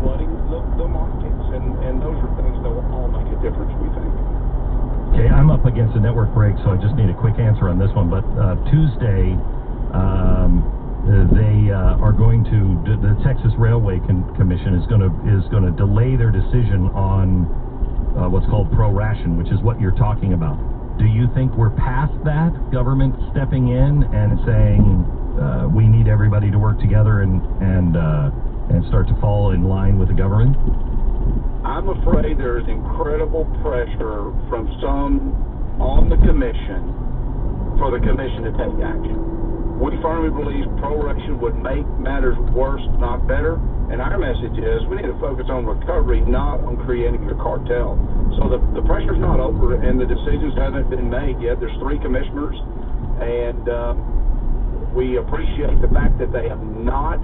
flooding the markets, and those are things that will all make a difference, we think. Okay, I'm up against a network break, so I just need a quick answer on this one. But Tuesday, they are going to, the Texas Railway Commission is going to delay their decision on what's called pro-ration, which is what you're talking about. Do you think we're past that? Government stepping in and saying we need everybody to work together and start to fall in line with the government? I'm afraid there is incredible pressure from some on the commission for the commission to take action. We firmly believe pro-ration would make matters worse, not better. And our message is we need to focus on recovery, not on creating a cartel. So the pressure's not over, and the decisions haven't been made yet. There's 3 commissioners, and we appreciate the fact that they have not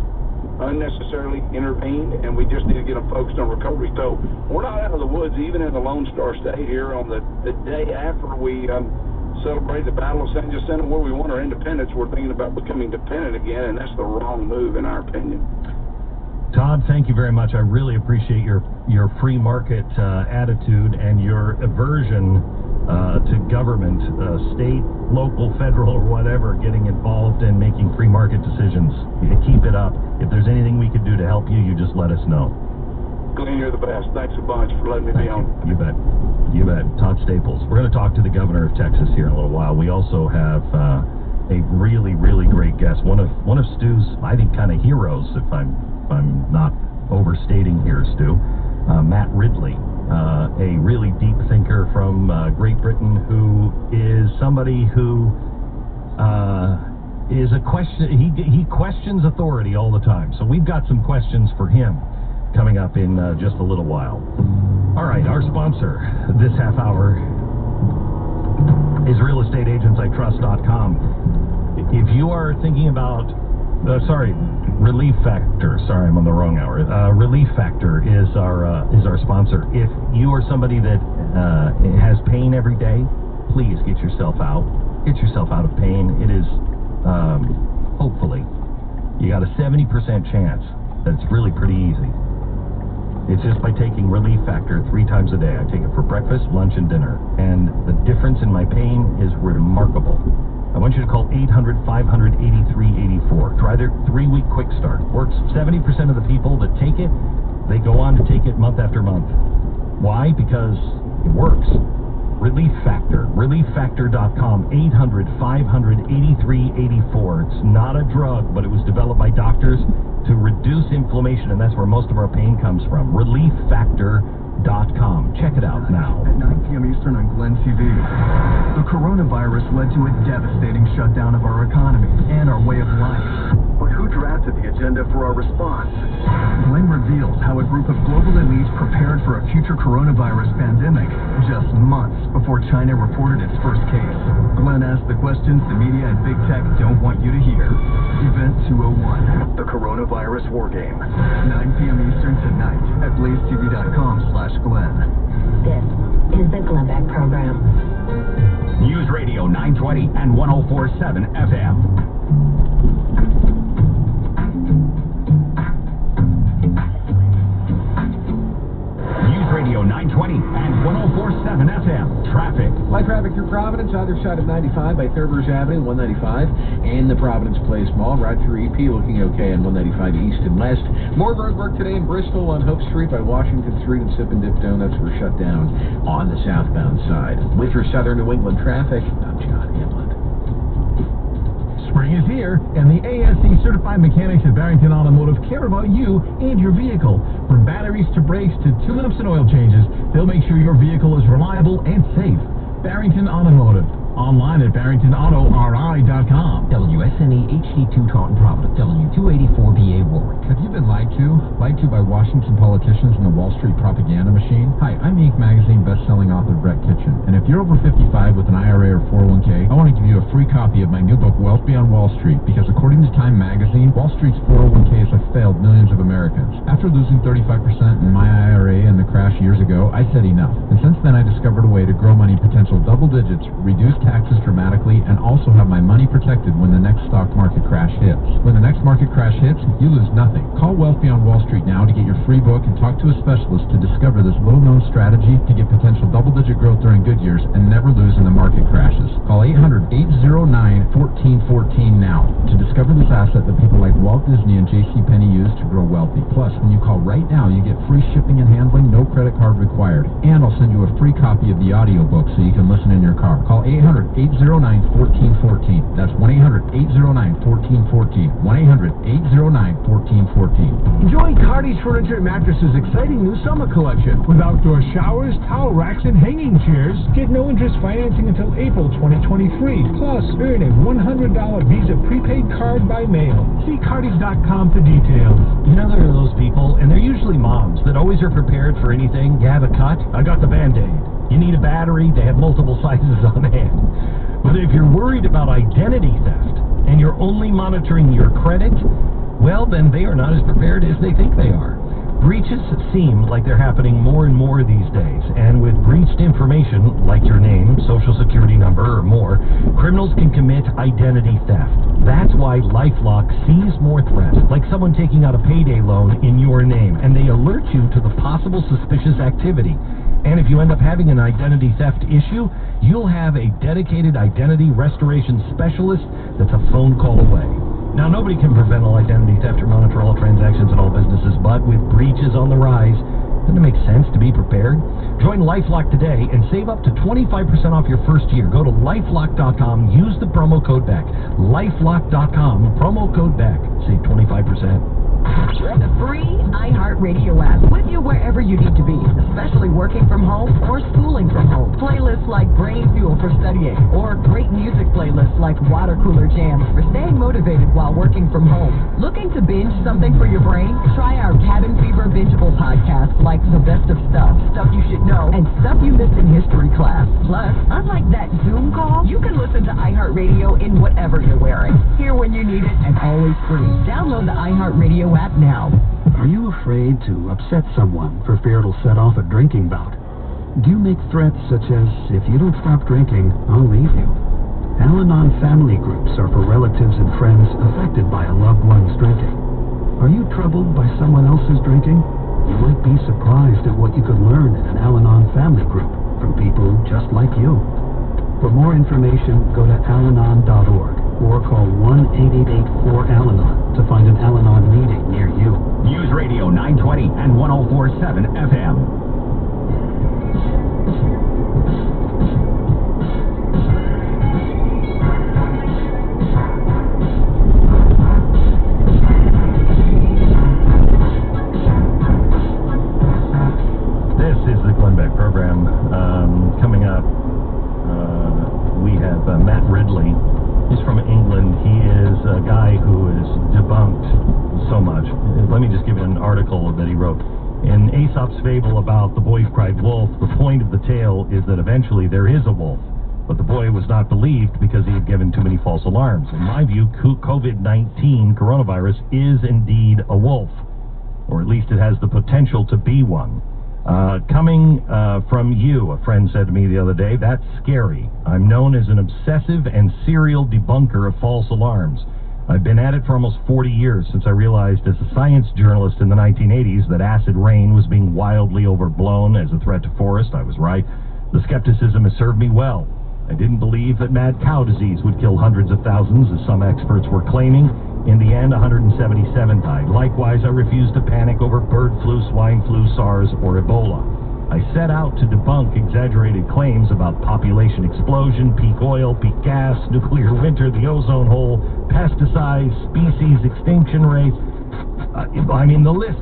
unnecessarily intervened, and we just need to get them focused on recovery. So we're not out of the woods, even in the Lone Star State here on the day after we celebrate the Battle of San Jacinto, where we won our independence. We're thinking about becoming dependent again, and that's the wrong move in our opinion. Todd, thank you very much. I really appreciate your free market attitude and your aversion to government, state, local, federal, or whatever, getting involved in making free market decisions. Keep it up. If there's anything we could do to help you, you just let us know. Glenn, you're the best. Thanks a bunch for letting me be on. You bet. You bet. Todd Staples. We're going to talk to the governor of Texas here in a little while. We also have a really, really great guest. One of Stu's, I think, kind of heroes, if I'm not overstating here, Stu. Matt Ridley, a really deep thinker from Great Britain, who is somebody who is a question. He questions authority all the time. So we've got some questions for him coming up in just a little while. All right, our sponsor this half hour is realestateagentsitrust.com. If you are thinking about Relief Factor. Sorry, I'm on the wrong hour. Relief Factor is our sponsor. If you are somebody that has pain every day, please get yourself out. Get yourself out of pain. It is, hopefully, you got a 70% chance that it's really pretty easy. It's just by taking Relief Factor 3 times a day. I take it for breakfast, lunch, and dinner. And the difference in my pain is remarkable. I want you to call 800-500-8384. Try their 3-week quick start. Works. 70% of the people that take it, they go on to take it month after month. Why? Because it works. Relief Factor. ReliefFactor.com. 800-500-8384. It's not a drug, but it was developed by doctors to reduce inflammation, and that's where most of our pain comes from. ReliefFactor.com. Check it out now. At 9 p.m. Eastern on Glenn TV. The coronavirus led to a devastating shutdown of our economy and our way of life. But who drafted the agenda for our response? Glenn reveals how a group of global elites prepared for a future coronavirus pandemic just months before China reported its first case. Glenn asks the questions the media and big tech don't want you to hear. Event 201, the coronavirus war game. 9 p.m. Eastern tonight at blazetv.com/Glenn. This is the Glenn Beck Program. News Radio 920 and 104.7 FM. Radio 920 and 104.7 FM. Traffic. Light traffic through Providence, either side of 95 by Thurber's Avenue, 195, and the Providence Place Mall. Right through EP, looking okay on 195 east and west. More road work today in Bristol on Hope Street by Washington Street and Sip and Dip Donuts were shut down on the southbound side. With your southern New England traffic, I'm John Hamlin. Spring is here, and the ASE certified mechanics at Barrington Automotive care about you and your vehicle. From batteries to brakes to tune-ups and oil changes, they'll make sure your vehicle is reliable and safe. Barrington Automotive. Online at barringtonautori.com. WSNE HD2 Taunton Providence. W284BA Warwick. Have you been lied to? Lied to by Washington politicians and the Wall Street propaganda machine? Hi, I'm Inc. Magazine best-selling author Brett Kitchen. And if you're over 55 with an IRA or 401k, I want to give you a free copy of my new book, Wealth Beyond Wall Street, because according to Time Magazine, Wall Street's 401ks have failed millions of Americans. After losing 35% in my IRA in the crash years ago, I said enough and And since then, I discovered a way to grow money potential double digits, reduce taxes dramatically, and also have my money protected when the next stock market crash hits. When the next market crash hits, you lose nothing. Call Wealth Beyond Wall Street now to get your free book and talk to a specialist to discover this little-known strategy to get potential double-digit growth during good years and never lose in the market crashes. Call 800-809-1414 now to discover this asset that people like Walt Disney and JCPenney use to grow wealthy. Plus, when you call right now, you get free shipping and handling, no credit card required. And I'll send you a free copy of the audiobook so you can listen in your car. Call 800-809-1414. That's 1-800-809-1414. 1-800-809-1414. Enjoy Cardi's Furniture and Mattresses' exciting new summer collection. With outdoor showers, towel racks, and hanging chairs. Get no interest financing until April 2023. Plus, earn a $100 Visa prepaid card by mail. See Cardis.com for details. You know, there are those people, and they're usually moms, that always are prepared for anything. You have a cut? I got the Band-Aid. You need a battery? They have multiple sizes on hand. But if you're worried about identity theft, and you're only monitoring your credit, well, then they are not as prepared as they think they are. Breaches seem like they're happening more and more these days, and with breached information, like your name, social security number, or more, criminals can commit identity theft. That's why LifeLock sees more threats, like someone taking out a payday loan in your name, and they alert you to the possible suspicious activity. And if you end up having an identity theft issue, you'll have a dedicated identity restoration specialist that's a phone call away. Now, nobody can prevent all identity theft or monitor all transactions in all businesses, but with breaches on the rise, doesn't it make sense to be prepared? Join LifeLock today and save up to 25% off your first year. Go to LifeLock.com, use the promo code BECK. LifeLock.com, promo code BECK. Save 25%. The free iHeartRadio app with you wherever you need to be, especially working from home or schooling from home. Playlists like Brain Fuel for studying, or great music playlists like Water Cooler Jams for staying motivated while working from home. Looking to binge something for your brain? Try our Cabin Fever bingeable podcast like The Best of Stuff, Stuff You Should Know, and Stuff You Missed in History Class. Plus, unlike that Zoom call, you can listen to iHeartRadio in whatever you're wearing. Hear when you need it, and always free. Download the iHeartRadio app now. Are you afraid to upset someone for fear it'll set off a drinking bout? Do you make threats such as, if you don't stop drinking, I'll leave you? Al-Anon family groups are for relatives and friends affected by a loved one's drinking. Are you troubled by someone else's drinking? You might be surprised at what you could learn in an Al-Anon family group from people just like you. For more information, go to alanon.org or call 1-888-4-ALANON to find an Al-Anon meeting near you. News Radio 920 and 104.7 FM. This is the Glenn Beck program. Coming up, we have Matt Ridley. He's from England. He is a guy who has debunked so much. Let me just give you an article that he wrote. In Aesop's fable about the boy who cried wolf, the point of the tale is that eventually there is a wolf. But the boy was not believed because he had given too many false alarms. In my view, COVID-19 coronavirus is indeed a wolf. Or at least it has the potential to be one. Coming from you, a friend said to me the other day, that's scary. I'm known as an obsessive and serial debunker of false alarms. I've been at it for almost 40 years since I realized as a science journalist in the 1980s that acid rain was being wildly overblown as a threat to forests. I was right. The skepticism has served me well. I didn't believe that mad cow disease would kill hundreds of thousands, as some experts were claiming. In the end, 177 died. Likewise, I refused to panic over bird flu, swine flu, SARS, or Ebola. I set out to debunk exaggerated claims about population explosion, peak oil, peak gas, nuclear winter, the ozone hole, pesticides, species extinction rates. The list